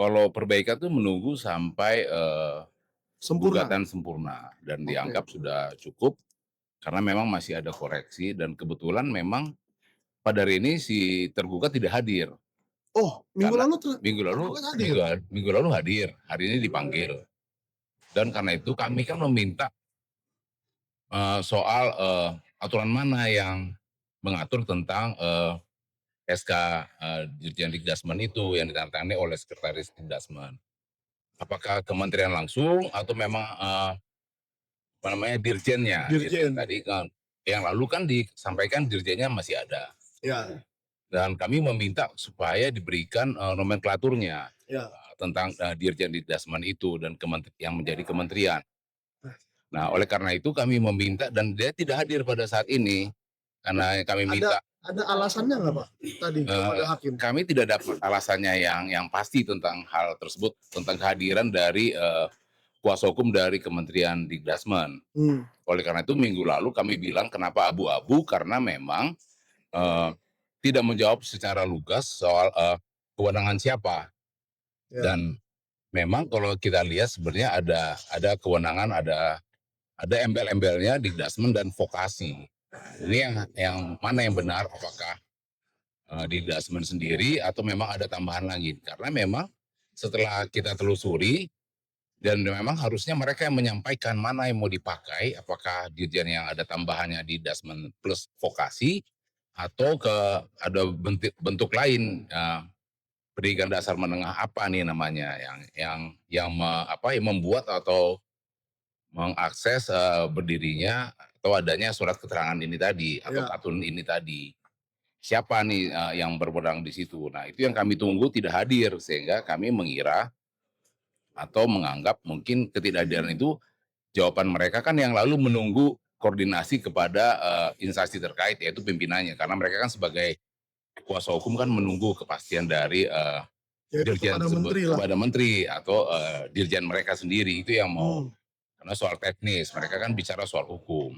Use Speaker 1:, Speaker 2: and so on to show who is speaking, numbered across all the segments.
Speaker 1: Kalau perbaikan tuh menunggu sampai,
Speaker 2: Sempurna?
Speaker 1: gugatan sempurna dan
Speaker 2: Oke.
Speaker 1: dianggap sudah cukup, karena memang masih ada koreksi dan kebetulan memang pada hari ini si tergugat tidak hadir.
Speaker 2: Oh, minggu
Speaker 1: Karena
Speaker 2: lalu
Speaker 1: minggu lalu
Speaker 2: tergugat hadir?
Speaker 1: minggu lalu hadir, hari ini dipanggil. Dan karena itu kami kan meminta, soal, aturan mana yang mengatur tentang, SK, Dirjen Dikdasmen itu yang ditandatangani oleh Sekretaris Dikdasmen. Apakah kementerian langsung atau memang, apa namanya, dirjennya gitu.
Speaker 2: Dirjen?
Speaker 1: Tadi kan yang lalu kan disampaikan dirjennya masih ada
Speaker 2: Ya,
Speaker 1: dan kami meminta supaya diberikan, nomenklaturnya,
Speaker 2: ya.
Speaker 1: tentang, Dirjen Dikdasmen itu dan yang menjadi kementerian. Nah, oleh karena itu kami meminta dan dia tidak hadir pada saat ini,
Speaker 2: Nah,
Speaker 1: karena kami
Speaker 2: ada
Speaker 1: minta,
Speaker 2: ada alasannya nggak, Pak, tadi kepada hakim?
Speaker 1: kami tidak dapat alasannya yang pasti tentang hal tersebut, tentang kehadiran dari, kuasa hukum dari Kementerian Dikdasmen.
Speaker 2: Hmm.
Speaker 1: Oleh karena itu minggu lalu kami bilang kenapa abu-abu, karena memang, eee, tidak menjawab secara lugas soal, kewenangan siapa.
Speaker 2: Ya,
Speaker 1: Dan memang kalau kita lihat sebenarnya ada kewenangan, ada embel-embelnya Dikdasmen dan vokasi. Ini yang mana yang benar, apakah, Dikdasmen sendiri atau memang ada tambahan lagi? Karena memang setelah kita telusuri dan memang harusnya mereka yang menyampaikan mana yang mau dipakai, apakah dirjen yang ada tambahannya di Dasmen plus vokasi, atau ada bentuk lain, pendidikan dasar menengah apa nih namanya, yang membuat atau mengakses, berdirinya atau adanya surat keterangan ini tadi, atau
Speaker 2: ya.
Speaker 1: kartun ini tadi. Siapa nih, yang berwenang di situ. Nah, itu yang kami tunggu tidak hadir, sehingga kami mengira atau menganggap mungkin ketidakhadiran itu jawaban mereka kan yang lalu menunggu koordinasi kepada, instansi terkait yaitu pimpinannya, karena mereka kan sebagai kuasa hukum kan menunggu kepastian dari,
Speaker 2: Yaitu
Speaker 1: dirjen
Speaker 2: kepada
Speaker 1: tersebut
Speaker 2: menteri lah.
Speaker 1: kepada menteri atau, dirjen mereka sendiri itu yang mau,
Speaker 2: Hmm.
Speaker 1: karena soal teknis, mereka kan bicara soal hukum.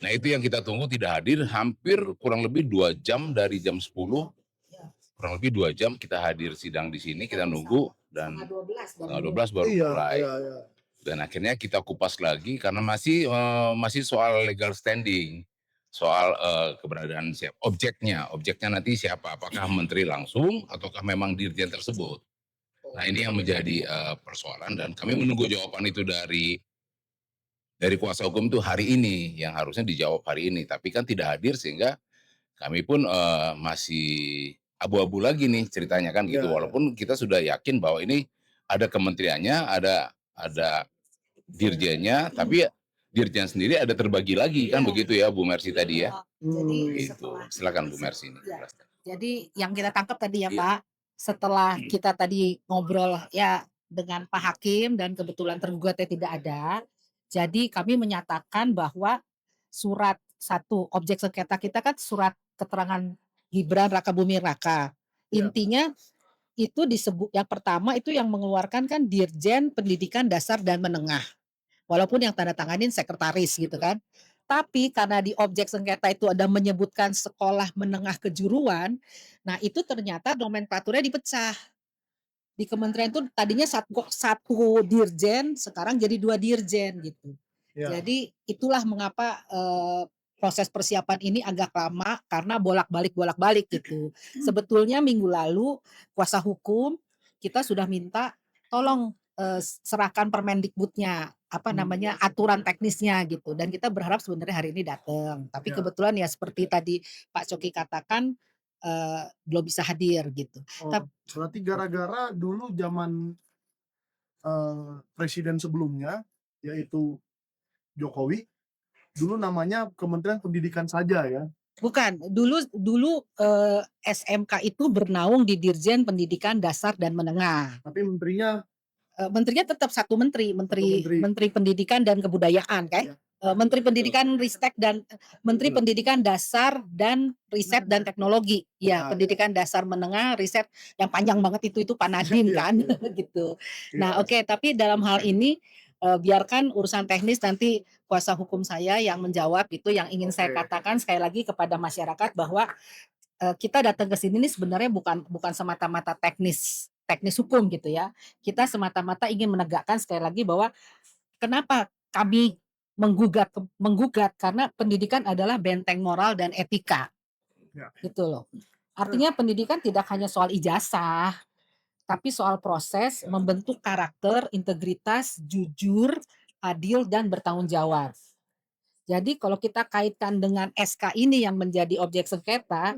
Speaker 1: Nah, itu yang kita tunggu tidak hadir hampir kurang lebih 2 jam dari jam 10, kurang lebih 2 jam kita hadir sidang di sini, kita nunggu dan setengah 12 baru
Speaker 2: Iya,
Speaker 1: mulai.
Speaker 2: iya, iya.
Speaker 1: Dan akhirnya kita kupas lagi karena masih soal legal standing, soal, keberadaan objeknya nanti siapa, apakah menteri langsung ataukah memang dirjen tersebut. Nah, ini yang menjadi, persoalan dan kami menunggu jawaban itu dari kuasa hukum tuh hari ini, yang harusnya dijawab hari ini, tapi kan tidak hadir sehingga kami pun, masih abu-abu lagi nih ceritanya kan gitu,
Speaker 2: Iya, iya.
Speaker 1: walaupun kita sudah yakin bahwa ini ada kementeriannya, ada dirjennya, tapi ya dirjen sendiri ada terbagi lagi kan begitu ya Bu Mercy tadi ya?
Speaker 2: Hmm.
Speaker 1: Gitu. Silakan Bu Mercy ini.
Speaker 3: Ya, jadi yang kita tangkap tadi ya
Speaker 1: Iya.
Speaker 3: Pak, setelah kita tadi ngobrol ya dengan Pak Hakim dan kebetulan tergugatnya tidak ada, jadi kami menyatakan bahwa surat satu objek sengketa kita kan surat keterangan Gibran Rakabuming Raka.
Speaker 2: Ya.
Speaker 3: Intinya itu disebut yang pertama itu yang mengeluarkan kan Dirjen Pendidikan Dasar dan Menengah. Walaupun yang tanda tanganin sekretaris gitu kan. Tapi karena di objek sengketa itu ada menyebutkan sekolah menengah kejuruan, nah itu ternyata nomenklaturnya dipecah. Di kementerian itu tadinya satu dirjen, sekarang jadi 2 dirjen gitu.
Speaker 2: Ya.
Speaker 3: Jadi itulah mengapa, proses persiapan ini agak lama karena bolak-balik gitu. Sebetulnya minggu lalu kuasa hukum kita sudah minta tolong, serahkan Permendikbudnya, apa namanya, aturan teknisnya gitu dan kita berharap sebenarnya hari ini datang. Tapi
Speaker 2: Ya.
Speaker 3: kebetulan ya seperti tadi Pak Coki katakan, belum bisa hadir gitu.
Speaker 2: Oh, berarti gara-gara dulu zaman, presiden sebelumnya, yaitu Jokowi, dulu namanya Kementerian Pendidikan saja ya?
Speaker 3: Bukan, dulu dulu, SMK itu bernaung di Dirjen Pendidikan Dasar dan Menengah.
Speaker 2: Tapi menterinya
Speaker 3: Menterinya tetap satu menteri,
Speaker 2: satu menteri.
Speaker 3: Menteri Pendidikan dan Kebudayaan
Speaker 2: Ya.
Speaker 3: Menteri Pendidikan Ristek dan Menteri Pendidikan Dasar dan Riset dan Teknologi. Ya, Pendidikan Dasar Menengah, Riset yang panjang banget itu Pak Nadiem
Speaker 2: Iya,
Speaker 3: kan
Speaker 2: iya.
Speaker 3: gitu.
Speaker 2: Iya.
Speaker 3: Nah, oke, tapi dalam hal ini, biarkan urusan teknis nanti kuasa hukum saya yang menjawab itu, yang ingin saya
Speaker 2: Oke.
Speaker 3: katakan sekali lagi kepada masyarakat bahwa, kita datang ke sini nih sebenarnya bukan bukan semata-mata teknis. teknis hukum gitu ya. Kita semata-mata ingin menegakkan sekali lagi bahwa kenapa kami menggugat karena pendidikan adalah benteng moral dan etika,
Speaker 2: Ya.
Speaker 3: gitu loh. Artinya pendidikan tidak hanya soal ijazah, tapi soal proses membentuk karakter, integritas, jujur, adil, dan bertanggung jawab. Jadi kalau kita kaitkan dengan SK ini yang menjadi objek sengketa,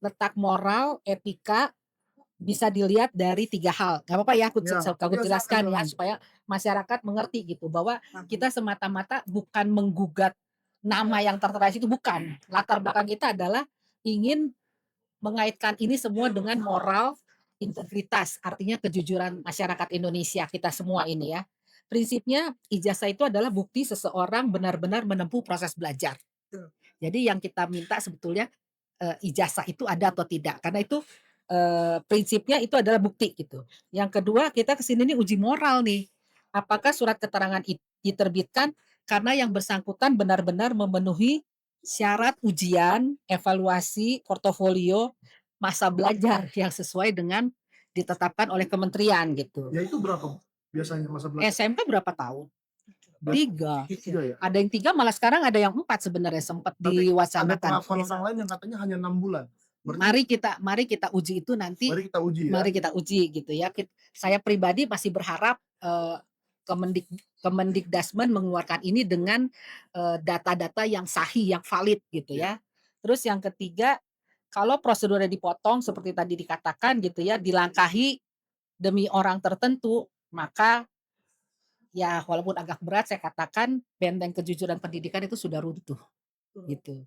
Speaker 3: letak moral, etika bisa dilihat dari 3 hal. Nggak apa-apa ya aku
Speaker 2: Ya,
Speaker 3: aku
Speaker 2: ya
Speaker 3: jelaskan ya
Speaker 2: silakan.
Speaker 3: supaya masyarakat mengerti gitu bahwa kita semata-mata bukan menggugat nama yang tertera di situ, bukan. Latar belakang kita adalah ingin mengaitkan ini semua dengan moral, integritas, artinya kejujuran masyarakat Indonesia kita semua ini ya. Prinsipnya ijazah itu adalah bukti seseorang benar-benar menempuh proses belajar. Jadi yang kita minta sebetulnya ijazah itu ada atau tidak, karena itu prinsipnya itu adalah bukti gitu. Yang kedua kita kesini nih uji moral nih, apakah surat keterangan diterbitkan karena yang bersangkutan benar-benar memenuhi syarat ujian, evaluasi, portofolio, masa belajar yang sesuai dengan ditetapkan oleh kementerian gitu.
Speaker 2: Ya itu berapa biasanya masa belajar?
Speaker 3: SMP berapa tahun? 3.
Speaker 2: 3 ya?
Speaker 3: Ada yang 3 malah sekarang ada yang 4 sebenarnya sempat
Speaker 2: Tapi ada
Speaker 3: diwacanakan.
Speaker 2: pengakuan orang lain yang katanya hanya 6 bulan.
Speaker 3: Mari kita uji itu nanti,
Speaker 2: Mari kita uji ya.
Speaker 3: mari kita uji gitu ya. Saya pribadi masih berharap Kemendikbudristek mengeluarkan ini dengan data-data yang sahih, yang valid gitu ya. Terus yang ketiga, kalau prosedurnya dipotong seperti tadi dikatakan gitu ya, dilangkahi demi orang tertentu, maka ya walaupun agak berat saya katakan benteng kejujuran pendidikan itu sudah runtuh gitu.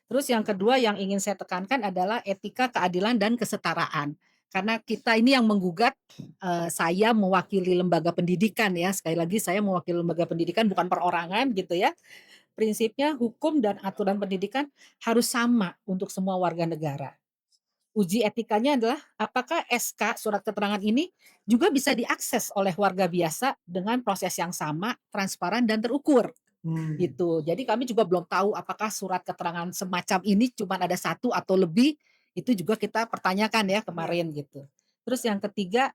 Speaker 3: Terus yang kedua yang ingin saya tekankan adalah etika, keadilan, dan kesetaraan. Karena kita ini yang menggugat, saya mewakili lembaga pendidikan ya, sekali lagi saya mewakili lembaga pendidikan bukan perorangan gitu ya. Prinsipnya hukum dan aturan pendidikan harus sama untuk semua warga negara. Uji etikanya adalah apakah SK surat keterangan ini juga bisa diakses oleh warga biasa dengan proses yang sama, transparan, dan terukur. Gitu. Jadi kami juga belum tahu apakah surat keterangan semacam ini cuma ada 1 atau lebih, itu juga kita pertanyakan ya kemarin gitu. Terus yang ketiga,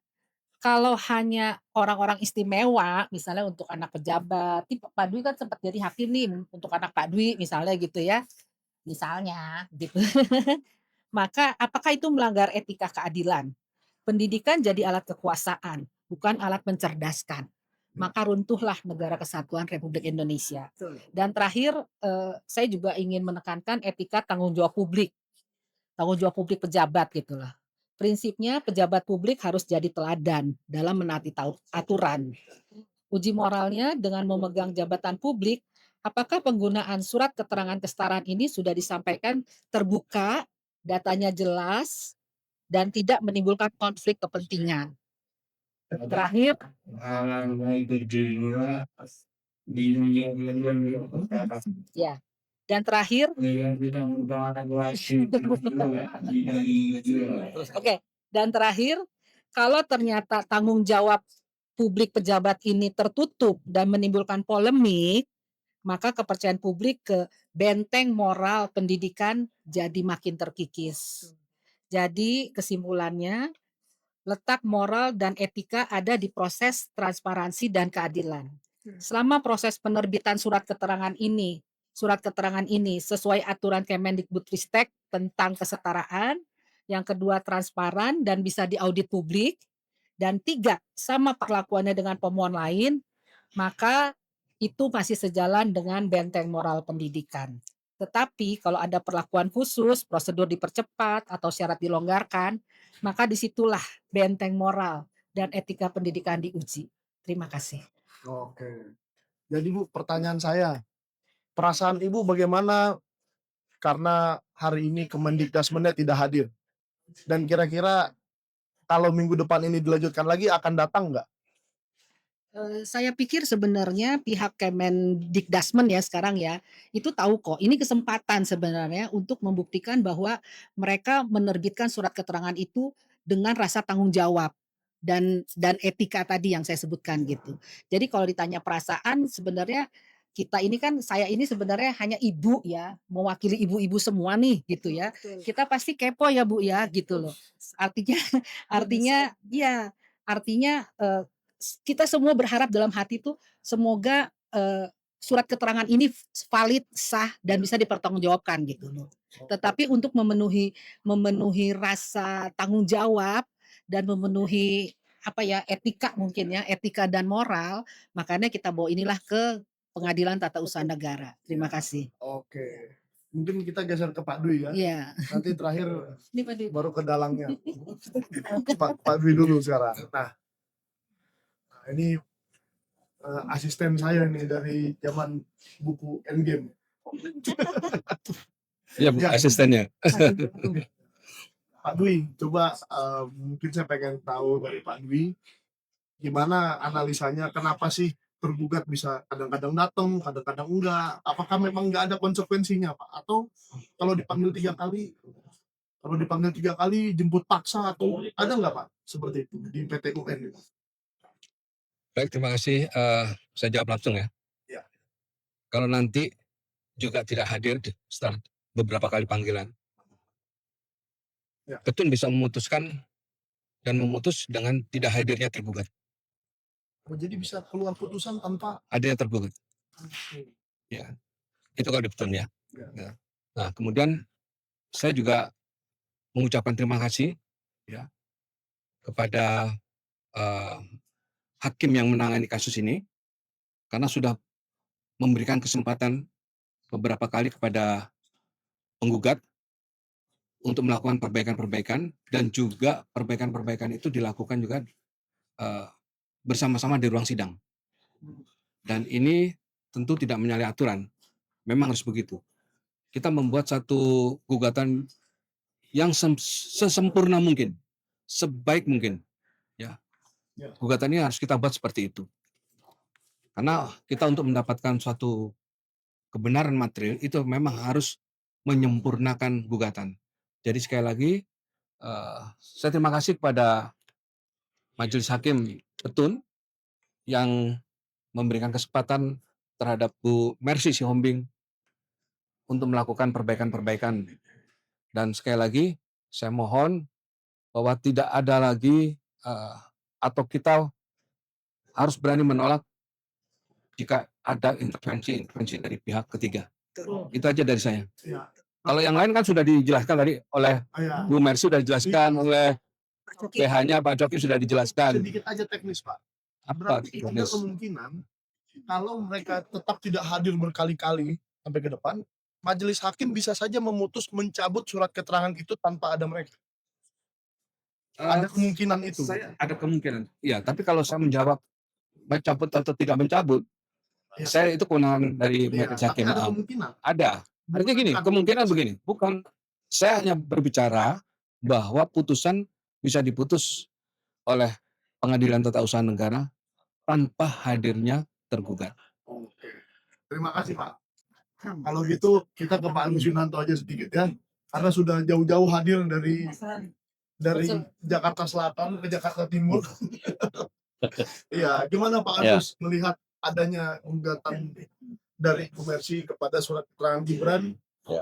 Speaker 3: kalau hanya orang-orang istimewa, misalnya untuk anak pejabat, Pak Dwi kan sempat jadi hakim nih untuk anak Pak Dwi misalnya gitu ya, misalnya gitu. Maka apakah itu melanggar etika keadilan? Pendidikan jadi alat kekuasaan, bukan alat mencerdaskan. Maka runtuhlah negara kesatuan Republik Indonesia. Dan terakhir, saya juga ingin menekankan etika tanggung jawab publik pejabat gitulah. Prinsipnya pejabat publik harus jadi teladan dalam menaati aturan. Uji moralnya dengan memegang jabatan publik, apakah penggunaan surat keterangan kesetaraan ini sudah disampaikan terbuka, datanya jelas, dan tidak menimbulkan konflik kepentingan. Terakhir, ya. Dan terakhir, oke. Dan terakhir, kalau ternyata tanggung jawab publik pejabat ini tertutup dan menimbulkan polemik, maka kepercayaan publik ke benteng moral pendidikan jadi makin terkikis. Jadi kesimpulannya, letak moral dan etika ada di proses transparansi dan keadilan. Selama proses penerbitan surat keterangan ini sesuai aturan Kemendikbudristek tentang kesetaraan, yang kedua transparan dan bisa diaudit publik, dan 3 sama perlakuannya dengan pemohon lain, maka itu masih sejalan dengan benteng moral pendidikan. Tetapi kalau ada perlakuan khusus, prosedur dipercepat atau syarat dilonggarkan, maka disitulah benteng moral dan etika pendidikan diuji. Terima kasih.
Speaker 2: Oke. Jadi Bu, pertanyaan saya, perasaan Ibu bagaimana karena hari ini Kemendikbudristek tidak hadir? Dan kira-kira kalau minggu depan ini dilanjutkan lagi akan datang nggak?
Speaker 3: Saya pikir sebenarnya pihak Kemendikbudristek ya sekarang ya, itu tahu kok ini kesempatan sebenarnya untuk membuktikan bahwa mereka menerbitkan surat keterangan itu dengan rasa tanggung jawab dan etika tadi yang saya sebutkan gitu. Jadi kalau ditanya perasaan sebenarnya kita ini kan, saya ini sebenarnya hanya ibu ya, mewakili ibu-ibu semua nih gitu ya. Kita pasti kepo ya Bu ya gitu loh. Artinya artinya iya, artinya, kita semua berharap dalam hati tuh semoga, surat keterangan ini valid, sah, dan bisa dipertanggungjawabkan gitu loh. Tetapi untuk memenuhi memenuhi rasa tanggung jawab dan memenuhi apa ya, etika mungkin ya, etika dan moral, makanya kita bawa inilah ke Pengadilan Tata Usaha Negara. Terima kasih.
Speaker 2: Oke. Mungkin kita geser ke Pak Dwi ya.
Speaker 3: Iya.
Speaker 2: Nanti terakhir
Speaker 3: Ini Pak Dwi.
Speaker 2: baru ke dalangnya. Pak Dwi dulu sekarang. Nah, ini asisten saya nih dari zaman buku Endgame.
Speaker 4: Iya,
Speaker 2: Ya.
Speaker 4: asistennya.
Speaker 2: Pak Dwi, coba mungkin saya pengen tahu dari Pak Dwi gimana analisanya, kenapa sih tergugat bisa kadang-kadang datang, kadang-kadang enggak? Apakah memang nggak ada konsekuensinya, Pak? Atau kalau dipanggil 3 kali, jemput paksa atau ada nggak, Pak? Seperti itu di PT UN.
Speaker 4: Baik, terima kasih. Saya jawab langsung ya.
Speaker 2: Ya.
Speaker 4: Kalau nanti juga tidak hadir setelah beberapa kali panggilan,
Speaker 2: Ya.
Speaker 4: Ketun bisa memutuskan dan memutus dengan tidak hadirnya tergugat.
Speaker 2: Oh, jadi bisa keluar putusan tanpa
Speaker 4: Hadirnya tergugat. Ya, itu kalau di Ketun ya.
Speaker 2: Ya.
Speaker 4: Nah, kemudian saya juga mengucapkan terima kasih ya kepada hakim yang menangani kasus ini karena sudah memberikan kesempatan beberapa kali kepada penggugat untuk melakukan perbaikan-perbaikan, dan juga perbaikan-perbaikan itu dilakukan juga bersama-sama di ruang sidang. Dan ini tentu tidak menyalahi aturan, memang harus begitu. Kita membuat satu gugatan yang sesempurna mungkin, sebaik mungkin. Ya. Gugatan ini harus kita buat seperti itu. Karena kita untuk mendapatkan suatu kebenaran material itu memang harus menyempurnakan gugatan. Jadi sekali lagi, saya terima kasih kepada Majelis Hakim Ketun yang memberikan kesempatan terhadap Bu Mercy Sihombing untuk melakukan perbaikan-perbaikan. Dan sekali lagi, saya mohon bahwa tidak ada lagi atau kita harus berani menolak jika ada intervensi dari pihak ketiga. Itu aja dari saya.
Speaker 2: Ya.
Speaker 4: Kalau yang lain kan sudah dijelaskan tadi oleh
Speaker 2: Ya.
Speaker 4: Bu Mercy, sudah dijelaskan oleh PH-nya Pak Joki, sudah dijelaskan.
Speaker 2: Sedikit aja teknis, Pak.
Speaker 4: Apa
Speaker 2: Berarti ada
Speaker 4: teknis?
Speaker 2: kemungkinan kalau mereka tetap tidak hadir berkali-kali sampai ke depan, majelis hakim bisa saja memutus mencabut surat keterangan itu tanpa ada mereka. Ada kemungkinan itu.
Speaker 4: Ada kemungkinan. Iya, tapi kalau saya menjawab mencabut atau tidak mencabut,
Speaker 2: Ya.
Speaker 4: saya itu kewenangan dari
Speaker 2: Ya,
Speaker 4: majelis
Speaker 2: tapi
Speaker 4: hakim.
Speaker 2: ada kemungkinan.
Speaker 4: Ada. Artinya gini, kemungkinan begini. Bukan, saya hanya berbicara bahwa putusan bisa diputus oleh Pengadilan Tata Usaha Negara tanpa hadirnya tergugat.
Speaker 2: Oke. Terima kasih, Pak. Kalau gitu kita ke Pak Agus Yunanto aja sedikit ya. Karena sudah jauh-jauh hadir dari Jakarta Selatan ke Jakarta Timur. Iya, gimana Pak Agus melihat adanya gugatan dari Bu Mercy kepada surat keterangan Gibran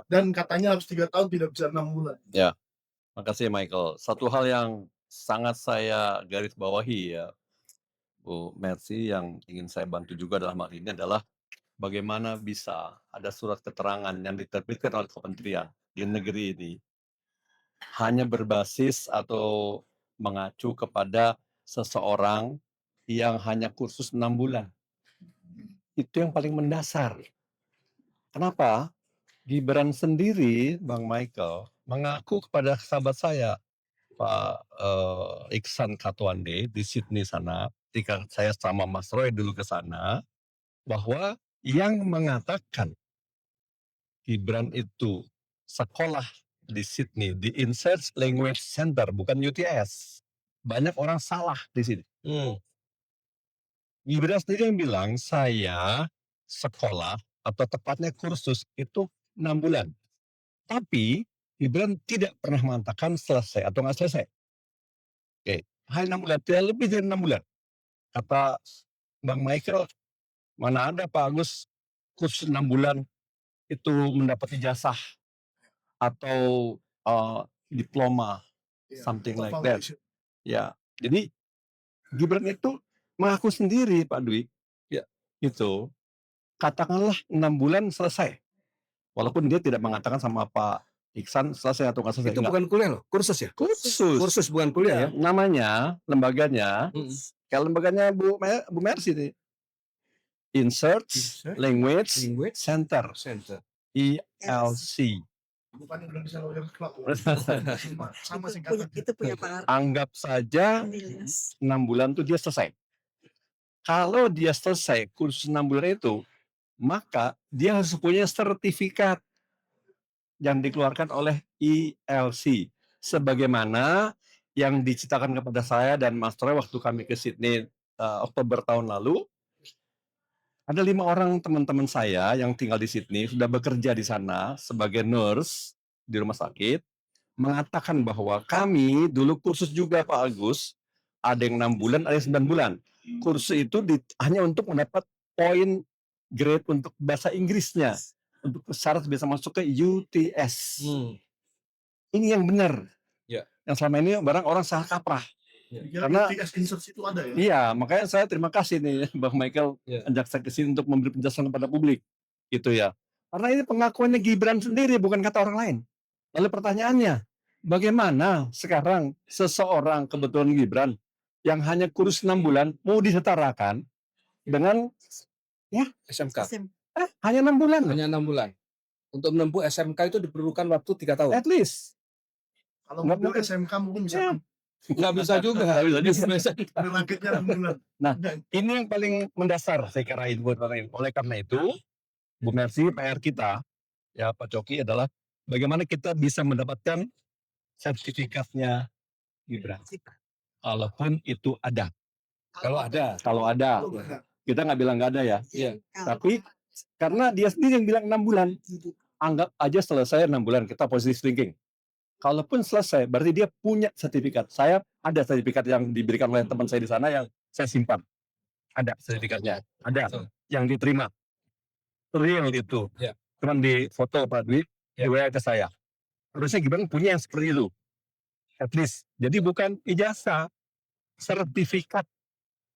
Speaker 2: dan katanya harus 3 tahun, tidak bisa 6 bulan.
Speaker 5: Ya, makasih Michael. Satu hal yang sangat saya garis bawahi ya, Bu Mercy, yang ingin saya bantu juga dalam hal ini adalah bagaimana bisa ada surat keterangan yang diterbitkan oleh kementerian di negeri ini hanya berbasis atau mengacu kepada seseorang yang hanya kursus 6 bulan. Itu yang paling mendasar. Kenapa? Gibran sendiri, Bang Michael, mengaku kepada sahabat saya, Pak Iksan Katwande di Sydney sana, ketika saya sama Mas Roy dulu ke sana, bahwa yang mengatakan Gibran itu sekolah di Sydney, di Insearch Language Center, bukan UTS. Banyak orang salah di sini. Gibran sendiri yang bilang, saya sekolah atau tepatnya kursus itu 6 bulan. Tapi Gibran tidak pernah mengatakan selesai atau nggak selesai. Oke, hanya 6 bulan, tidak lebih dari 6 bulan. Kata Bang Michael, mana ada Pak Agus kursus 6 bulan itu mendapat ijazah atau diploma,
Speaker 2: Iya,
Speaker 5: something
Speaker 2: atau
Speaker 5: like that.
Speaker 2: foundation.
Speaker 5: Ya, jadi Gibran itu mengaku sendiri Pak Dwi, ya itu katakanlah 6 bulan selesai. Walaupun dia tidak mengatakan sama Pak Iksan selesai atau nggak selesai.
Speaker 4: Itu
Speaker 5: Enggak.
Speaker 4: bukan kuliah loh, kursus ya?
Speaker 5: Kursus.
Speaker 4: Kursus bukan kuliah ya?
Speaker 5: Namanya, lembaganya, kayak lembaganya Bu Mercy nih. Insert
Speaker 2: Insert
Speaker 5: Language
Speaker 4: Language
Speaker 5: Center,
Speaker 4: Center.
Speaker 5: ILC.
Speaker 2: Bukan Indonesia Lawyers Club. Sama
Speaker 6: Itu
Speaker 2: singkatnya.
Speaker 6: punya Pak
Speaker 5: Anggap saja
Speaker 6: Ilyas.
Speaker 5: 6 bulan itu dia selesai. Kalau dia selesai kursus 6 bulan itu, maka dia harus punya sertifikat yang dikeluarkan oleh ILC. Sebagaimana yang diceritakan kepada saya dan Mas Troy waktu kami ke Sydney Oktober tahun lalu, ada 5 orang teman-teman saya yang tinggal di Sydney, sudah bekerja di sana sebagai nurse di rumah sakit, mengatakan bahwa kami dulu kursus juga Pak Agus, ada yang 6 bulan, ada yang 9 bulan. Kursus itu hanya untuk mendapat poin grade untuk bahasa Inggrisnya, untuk syarat bisa masuk ke UTS. Ini yang benar.
Speaker 4: Ya.
Speaker 5: Yang selama ini barang orang salah kaprah.
Speaker 2: Dikira
Speaker 5: Karena-
Speaker 2: UTS Insert itu ada ya?
Speaker 5: Iya, makanya saya terima kasih nih Bang Michael ajak saya ke sini untuk memberi penjelasan kepada publik. Gitu ya. Karena ini pengakuannya Gibran sendiri, bukan kata orang lain. Lalu pertanyaannya, bagaimana sekarang seseorang kebetulan Gibran yang hanya kursus 6 bulan mau disetarakan dengan
Speaker 4: SMK.
Speaker 5: hanya 6 bulan?
Speaker 4: Hanya 6 bulan. Untuk menempuh SMK itu diperlukan waktu 3 tahun.
Speaker 5: At least.
Speaker 2: Kalau
Speaker 5: Nggak
Speaker 2: mobil
Speaker 5: mungkin.
Speaker 2: SMK mungkin bisa
Speaker 5: Ya.
Speaker 4: Nggak bisa juga.
Speaker 5: Bisa.
Speaker 2: ada raketnya 6 bulan.
Speaker 5: Nah, ini yang paling mendasar saya kira buat orang ini. Oleh karena itu, Bu Mercy, PR kita, ya Pak Coki adalah bagaimana kita bisa mendapatkan sertifikatnya Gibran. Walaupun itu ada.
Speaker 4: Kalau ada.
Speaker 5: Kalau ada. Kita nggak bilang nggak ada ya.
Speaker 4: Iya.
Speaker 5: Tapi karena dia sendiri yang bilang 6 bulan. Anggap aja selesai 6 bulan. Kita positive thinking. Kalaupun selesai, berarti dia punya sertifikat. Saya ada sertifikat yang diberikan oleh teman saya di sana yang saya simpan. Ada sertifikatnya. Ada. Yang diterima. Real itu.
Speaker 4: Ya.
Speaker 5: Cuman di foto Pak Dwi, di WA ke saya. Harusnya Gibran punya yang seperti itu. At least. Jadi bukan ijazah. Sertifikat.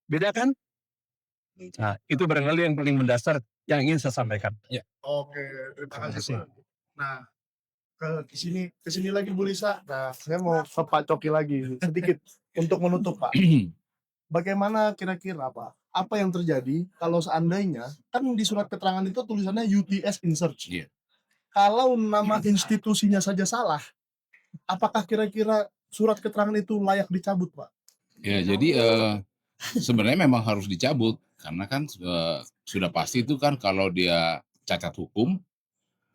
Speaker 5: Beda kan? Nah, itu barangkali yang paling mendasar yang ingin saya sampaikan.
Speaker 2: Oke, terima kasih Pak. Nah, ke sini lagi Bu Lisa. Nah, saya mau ke Pak Coki lagi sedikit untuk menutup Pak. Bagaimana kira-kira Pak? Apa yang terjadi kalau seandainya kan di surat keterangan itu tulisannya UTS Insert.
Speaker 1: Iya.
Speaker 2: Kalau nama institusinya saja salah, apakah kira-kira surat keterangan itu layak dicabut Pak?
Speaker 1: Ya, jadi sebenarnya memang harus dicabut karena kan sudah pasti itu kan kalau dia cacat hukum,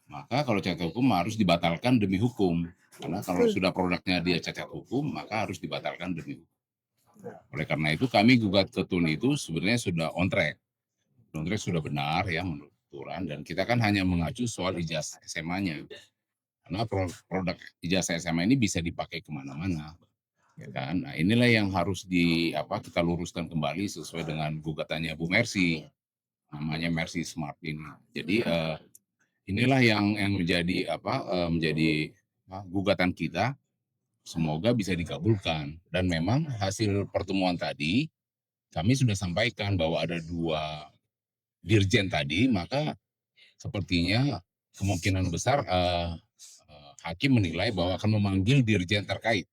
Speaker 1: maka kalau cacat hukum harus dibatalkan demi hukum. Karena kalau sudah produknya dia cacat hukum, maka harus dibatalkan demi hukum. Oleh karena itu kami gugat ke TUN itu sebenarnya sudah on track. On track sudah benar ya menurut aturan dan kita kan hanya mengacu soal ijazah SMA-nya. Karena produk ijazah SMA ini bisa dipakai kemana-mana. Ya kan? Nah, inilah yang harus kita luruskan kembali sesuai dengan gugatannya Bu Mercy, namanya Mercy Smart ini. Jadi inilah yang menjadi gugatan kita. Semoga bisa dikabulkan. Dan memang hasil pertemuan tadi kami sudah sampaikan bahwa ada 2 dirjen tadi, maka sepertinya kemungkinan besar hakim menilai bahwa akan memanggil dirjen terkait.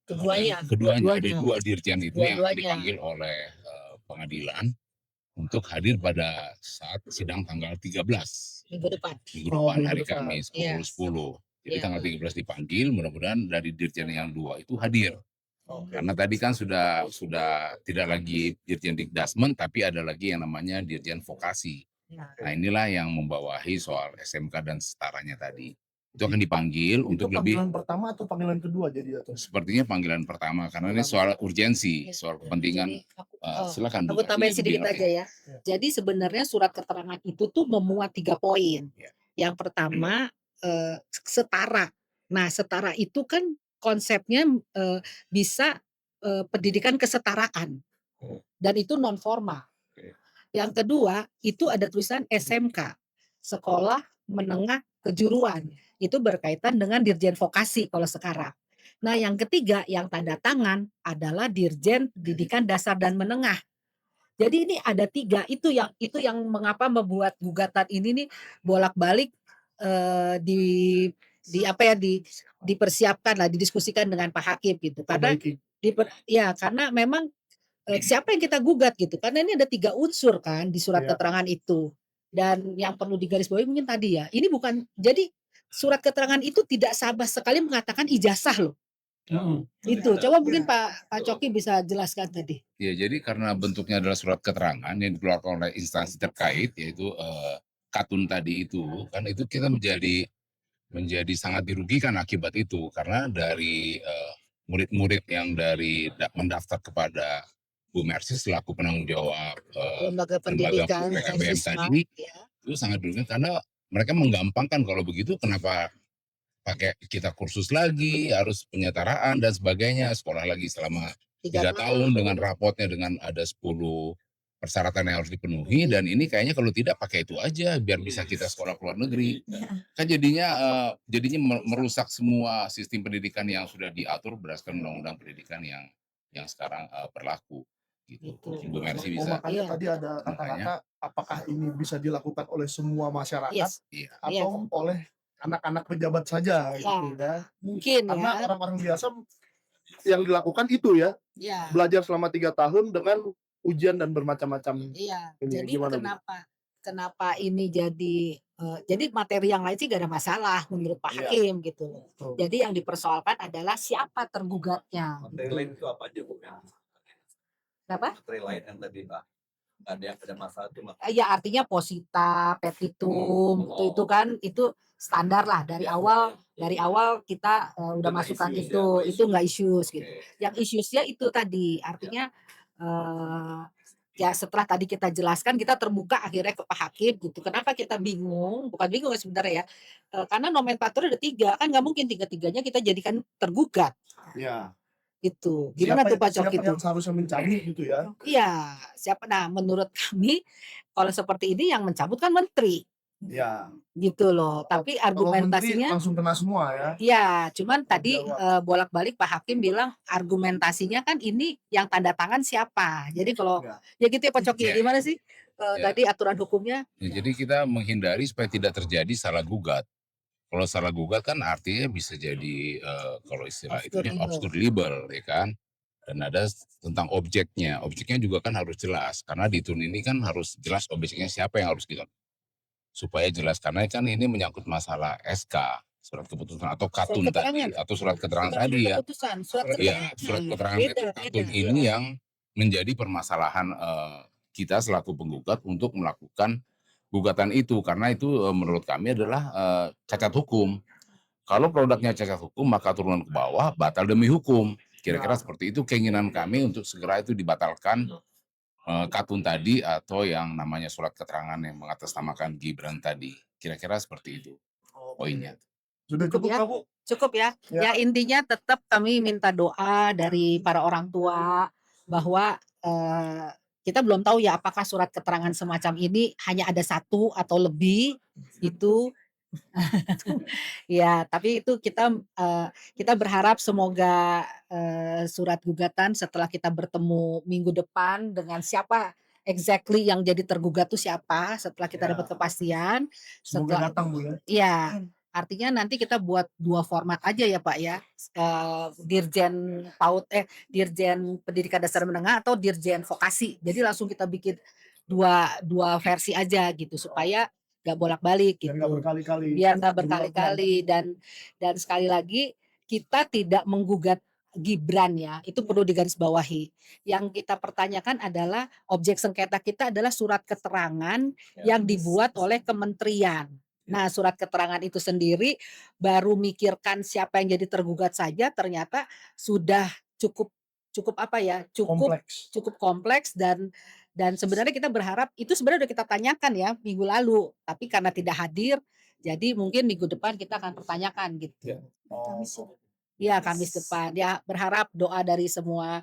Speaker 3: Keduanya.
Speaker 1: Keduanya ada 2 dirjen itu yang
Speaker 3: Dua-duanya.
Speaker 1: dipanggil oleh pengadilan untuk hadir pada saat sidang tanggal 13
Speaker 3: Minggu depan.
Speaker 1: minggu
Speaker 2: Oh,
Speaker 1: depan
Speaker 2: minggu
Speaker 1: hari
Speaker 2: depan.
Speaker 1: Kamis
Speaker 3: Iya.
Speaker 1: pukul 10. Jadi
Speaker 3: Iya.
Speaker 1: tanggal 13 dipanggil, mudah-mudahan dari dirjen yang 2 itu hadir. Karena tadi kan sudah tidak lagi dirjen Dikdasmen, tapi ada lagi yang namanya dirjen vokasi. Nah, inilah yang membawahi soal SMK dan setaranya tadi. Itu akan dipanggil
Speaker 2: Itu
Speaker 1: untuk lebih,
Speaker 2: panggilan pertama atau panggilan kedua jadi atau?
Speaker 1: sepertinya panggilan pertama karena ini soal urgensi, soal kepentingan.
Speaker 3: Jadi,
Speaker 1: Silakan Bu.
Speaker 3: aku tambahin
Speaker 1: Ini
Speaker 3: sedikit
Speaker 1: lebih
Speaker 3: aja ya. Jadi sebenarnya surat keterangan itu tuh memuat 3 poin.
Speaker 1: Ya.
Speaker 3: Yang pertama setara. Nah, setara itu kan konsepnya bisa pendidikan kesetaraan. Dan itu non formal.
Speaker 1: Oke.
Speaker 3: Yang kedua itu ada tulisan SMK. sekolah menengah kejuruan. Itu berkaitan dengan Dirjen Vokasi kalau sekarang. Nah, yang ketiga yang tanda tangan adalah Dirjen Pendidikan Dasar dan Menengah. Jadi ini ada 3, itu yang mengapa membuat gugatan ini nih bolak-balik, di apa ya, dipersiapkan lah, didiskusikan dengan Pak Hakim gitu. Karena
Speaker 2: Perbaiki.
Speaker 3: karena memang, siapa yang kita gugat gitu, karena ini ada 3 unsur kan di surat
Speaker 2: Iya.
Speaker 3: keterangan itu. Dan yang perlu digarisbawahi mungkin tadi ya, ini bukan jadi surat keterangan itu tidak sama sekali mengatakan ijazah loh. Itu, coba mungkin Pak Coki bisa jelaskan tadi.
Speaker 1: Ya, jadi karena bentuknya adalah surat keterangan yang dikeluarkan oleh instansi terkait, yaitu Katun tadi itu, kan itu kita menjadi sangat dirugikan akibat itu, karena dari murid-murid yang mendaftar kepada Bu Mercy selaku penanggung jawab
Speaker 3: Lembaga
Speaker 1: lembaga
Speaker 3: pendidikan
Speaker 1: PKBM
Speaker 3: Sisma,
Speaker 1: tadi,
Speaker 3: ya.
Speaker 1: itu sangat dirugikan karena mereka menggampangkan. Kalau begitu kenapa pakai kita kursus lagi, harus penyetaraan dan sebagainya, sekolah lagi selama 3 tahun dengan rapotnya, dengan ada 10 persyaratan yang harus dipenuhi, dan ini kayaknya kalau tidak pakai itu aja biar bisa kita sekolah ke luar negeri. Kan jadinya merusak semua sistem pendidikan yang sudah diatur berdasarkan undang-undang pendidikan yang sekarang berlaku gitu.
Speaker 3: Gitu.
Speaker 1: Bu Mercy
Speaker 2: Oh,
Speaker 1: bisa.
Speaker 2: makanya
Speaker 3: Iya.
Speaker 2: tadi ada kata-kata apakah ini bisa dilakukan oleh semua masyarakat
Speaker 3: Yes,
Speaker 1: Iya.
Speaker 2: atau oleh anak-anak pejabat saja gitu ya.
Speaker 3: mungkin
Speaker 2: Karena
Speaker 3: ya.
Speaker 2: orang-orang biasa yang dilakukan itu ya,
Speaker 3: Iya.
Speaker 2: belajar selama 3 tahun dengan ujian dan bermacam-macam.
Speaker 3: Iya,
Speaker 2: Ini
Speaker 3: jadi
Speaker 2: gimana, Bu?
Speaker 3: kenapa ini jadi materi yang lain sih gak ada masalah menurut Pak
Speaker 2: Iya.
Speaker 3: Hakim gitu loh.
Speaker 2: Betul.
Speaker 3: Jadi yang dipersoalkan adalah siapa tergugatnya.
Speaker 5: Materi lain itu apa aja, Bu?
Speaker 3: Kenapa?
Speaker 5: Materi lain yang tadi, Pak. Ada yang ada masalah itu, Pak.
Speaker 3: Ya artinya posita, petitum, itu kan itu standar lah dari awal kita udah
Speaker 5: Itu nggak
Speaker 3: masukkan
Speaker 5: issues
Speaker 3: itu
Speaker 5: ya,
Speaker 3: itu nggak issues gitu.
Speaker 5: Oke.
Speaker 3: Yang issuesnya itu tadi artinya ya setelah tadi kita jelaskan kita terbuka akhirnya ke Pak Hakim gitu. Kenapa kita bingung? Bukan bingung sebenarnya ya. Karena nomenklatur ada 3 kan nggak mungkin 3-tiganya kita jadikan tergugat
Speaker 2: Ya.
Speaker 3: gitu. Gimana tuh Pak Coki
Speaker 2: Siapa yang
Speaker 3: tuh?
Speaker 2: seharusnya mencabut gitu ya?
Speaker 3: Iya, siapa? Nah, menurut kami kalau seperti ini yang mencabut kan menteri,
Speaker 2: Ya.
Speaker 3: gitu loh. Tapi
Speaker 2: Kalau menteri
Speaker 3: argumentasinya,
Speaker 2: langsung kena semua ya.
Speaker 3: ya, cuman tadi
Speaker 2: Jawab.
Speaker 3: bolak-balik Pak Hakim bilang argumentasinya kan ini yang tanda tangan siapa. Jadi kalau
Speaker 2: Ya.
Speaker 3: ya gitu ya Pak Coki,
Speaker 1: Ya.
Speaker 3: gimana sih
Speaker 1: Ya.
Speaker 3: tadi aturan hukumnya?
Speaker 1: Ya, jadi kita menghindari supaya tidak terjadi salah gugat. Kalau salah gugat kan artinya bisa jadi kalau istilah itu obscure libel, ya kan. Dan ada tentang objeknya. Objeknya juga kan harus jelas karena di tun ini kan harus jelas objeknya siapa yang harus kita supaya jelas, karena kan ini menyangkut masalah SK, surat keputusan atau Katun
Speaker 3: Surat
Speaker 1: tadi
Speaker 3: keterangan.
Speaker 1: atau surat keterangan
Speaker 3: Bukan
Speaker 1: tadi ya.
Speaker 3: keputusan, surat
Speaker 1: Iya,
Speaker 3: keterangan.
Speaker 1: surat keterangan
Speaker 3: Beda,
Speaker 1: itu Katun
Speaker 3: beda.
Speaker 1: ini yang menjadi permasalahan kita selaku penggugat untuk melakukan gugatan itu, karena itu menurut kami adalah cacat hukum. Kalau produknya cacat hukum maka turun ke bawah batal demi hukum. Kira-kira seperti itu keinginan kami untuk segera itu dibatalkan Katun tadi atau yang namanya surat keterangan yang mengatasnamakan Gibran tadi. Kira-kira seperti itu poinnya.
Speaker 2: Sudah cukup
Speaker 3: Ya.
Speaker 2: Kak, Bu?
Speaker 3: Cukup ya.
Speaker 2: Ya.
Speaker 3: Ya intinya tetap kami minta doa dari para orang tua bahwa kita belum tahu ya apakah surat keterangan semacam ini hanya ada 1 atau lebih itu. Ya, tapi itu kita berharap semoga surat gugatan setelah kita bertemu minggu depan dengan siapa exactly yang jadi tergugat itu siapa setelah kita
Speaker 2: Ya.
Speaker 3: dapat kepastian.
Speaker 2: Semoga
Speaker 3: Setelah
Speaker 2: datang, Bu ya.
Speaker 3: Iya, artinya nanti kita buat 2 format aja ya Pak ya, Dirjen Pendidikan Dasar Menengah atau Dirjen Vokasi. Jadi langsung kita bikin dua versi aja gitu supaya nggak bolak-balik
Speaker 2: Biar
Speaker 3: gitu.
Speaker 2: nggak berkali-kali.
Speaker 3: Biar nggak berkali-kali dan sekali lagi kita tidak menggugat Gibran ya, itu perlu digarisbawahi. Yang kita pertanyakan adalah objek sengketa kita adalah surat keterangan yang dibuat oleh kementerian. Nah, surat keterangan itu sendiri baru mikirkan siapa yang jadi tergugat saja ternyata sudah cukup apa ya?
Speaker 2: Kompleks.
Speaker 3: Cukup kompleks dan sebenarnya kita berharap itu sebenarnya udah kita tanyakan ya minggu lalu, tapi karena tidak hadir jadi mungkin minggu depan kita akan pertanyakan gitu.
Speaker 2: Ya. Oh.
Speaker 3: Iya, Kamis depan. Ya, berharap doa dari semua,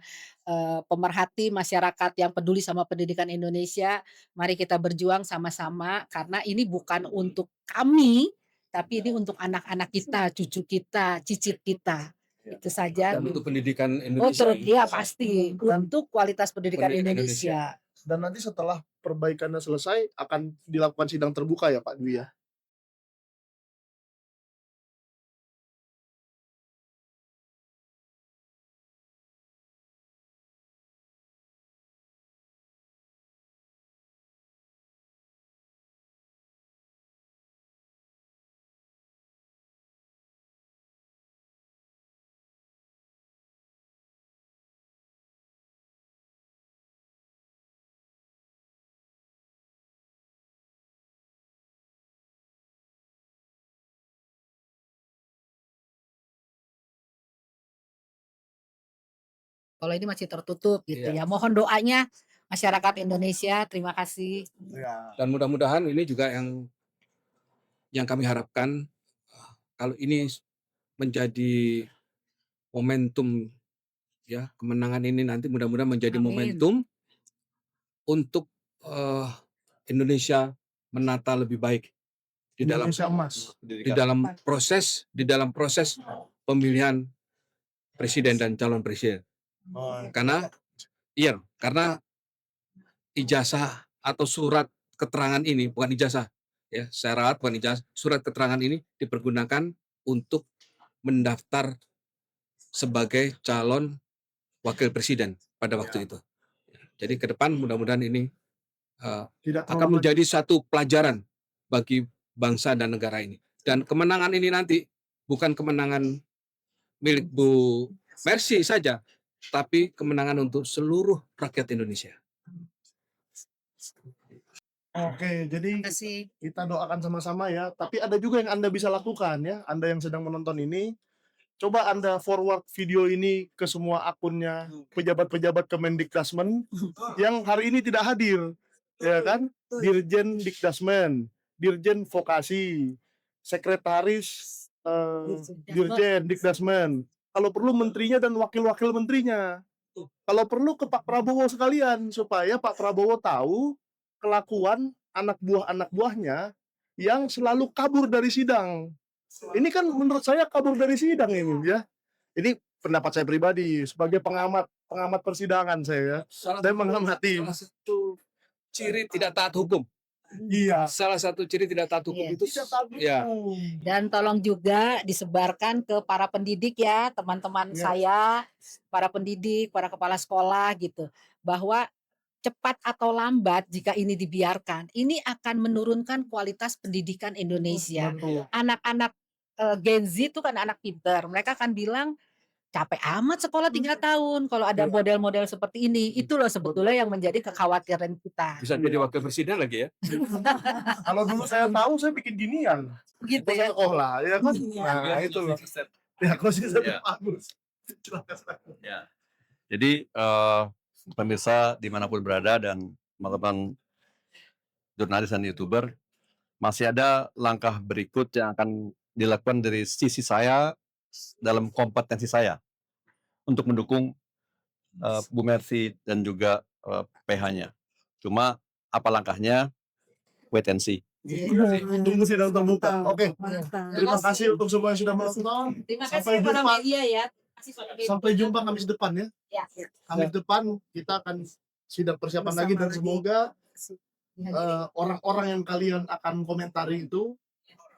Speaker 3: pemerhati masyarakat yang peduli sama pendidikan Indonesia, mari kita berjuang sama-sama karena ini bukan untuk kami, tapi ini untuk anak-anak kita, cucu kita, cicit kita. Itu saja.
Speaker 4: Dan untuk pendidikan
Speaker 3: Oh,
Speaker 4: Indonesia ini,
Speaker 3: iya pasti, untuk kualitas pendidikan
Speaker 4: pendidikan
Speaker 3: Indonesia.
Speaker 2: Dan nanti setelah perbaikannya selesai akan dilakukan sidang terbuka ya Pak Dwi ya?
Speaker 3: Kalau ini masih tertutup gitu
Speaker 4: Iya.
Speaker 3: ya. Mohon doanya masyarakat Indonesia. Terima kasih.
Speaker 2: Ya.
Speaker 4: dan mudah-mudahan ini juga yang kami harapkan, kalau ini menjadi momentum ya, kemenangan ini nanti mudah-mudahan menjadi
Speaker 3: Amin.
Speaker 4: momentum untuk Indonesia menata lebih baik di dalam
Speaker 2: Indonesia emas.
Speaker 4: di dalam proses pemilihan presiden dan calon presiden. Karena ijazah atau surat keterangan ini bukan ijazah ya, syarat bukan ijazah, surat keterangan ini dipergunakan untuk mendaftar sebagai calon wakil presiden pada waktu itu. Jadi ke depan mudah-mudahan ini
Speaker 2: Tidak
Speaker 4: akan
Speaker 2: terlalu
Speaker 4: menjadi satu pelajaran bagi bangsa dan negara ini. Dan kemenangan ini nanti bukan kemenangan milik Bu Mercy saja, tapi kemenangan untuk seluruh rakyat Indonesia.
Speaker 2: Oke, jadi
Speaker 3: Terima kasih.
Speaker 2: kita doakan sama-sama ya. Tapi ada juga yang Anda bisa lakukan ya. Anda yang sedang menonton ini, coba Anda forward video ini ke semua akunnya pejabat-pejabat Kemendikdasmen yang hari ini tidak hadir. Ya kan? Dirjen Dikdasmen, Dirjen Vokasi, Sekretaris Dirjen Dikdasmen. Kalau perlu menterinya dan wakil-wakil menterinya. Kalau perlu ke Pak Prabowo sekalian supaya Pak Prabowo tahu kelakuan anak buahnya yang selalu kabur dari sidang. Ini kan menurut saya kabur dari sidang ini ya. Ini pendapat saya pribadi sebagai pengamat persidangan saya. Saya mengamati.
Speaker 4: Salah satu ciri tidak taat hukum.
Speaker 2: Iya.
Speaker 4: Salah satu ciri tidak taat hukum
Speaker 3: Iya.
Speaker 4: itu ya.
Speaker 3: Dan tolong juga disebarkan ke para pendidik ya, teman-teman saya, para pendidik, para kepala sekolah gitu, bahwa cepat atau lambat jika ini dibiarkan, ini akan menurunkan kualitas pendidikan Indonesia.
Speaker 2: Betul.
Speaker 3: Anak-anak Gen Z itu kan anak pinter, mereka akan bilang capek amat sekolah 3 tahun kalau ada model-model seperti ini. Itu loh sebetulnya yang menjadi kekhawatiran kita.
Speaker 4: Bisa jadi wakil presiden lagi ya.
Speaker 2: Kalau dulu saya tahu saya bikin ginian.
Speaker 3: Begitu
Speaker 2: Saya
Speaker 3: ya.
Speaker 2: sekolah ya kan. Nah, itu loh. Ya, konsisten
Speaker 5: Iya.
Speaker 2: bagus.
Speaker 5: Ya. Jadi pemirsa dimanapun berada dan teman-teman jurnalis dan YouTuber, masih ada langkah berikut yang akan dilakukan dari sisi saya dalam kompetensi saya untuk mendukung Bu Mercy dan juga PH-nya. Cuma apa langkahnya? Wait and see.
Speaker 2: Tunggu sidang terbuka. Oke. Terima kasih untuk semua yang sudah menonton.
Speaker 3: Terima
Speaker 2: Sampai
Speaker 3: kasih para
Speaker 2: jumpa.
Speaker 3: media ya.
Speaker 2: Sampai jumpa Kamis depan ya.
Speaker 3: Ya.
Speaker 2: Kamis depan kita akan sidang persiapan lagi dan semoga orang-orang yang kalian akan komentari itu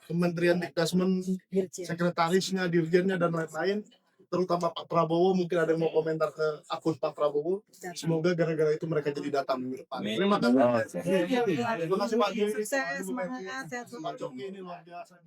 Speaker 2: Kementerian Dikdasmen, sekretarisnya, dirjennya dan lain-lain, terutama Pak Prabowo, mungkin ada yang mau komentar ke akun Pak Prabowo. Semoga gara-gara itu mereka jadi datang minggu depan. Terima kasih. Terima kasih Pak Jokowi.
Speaker 6: Sukses, semangat, sehat
Speaker 2: Pak Jokowi ini luar biasa.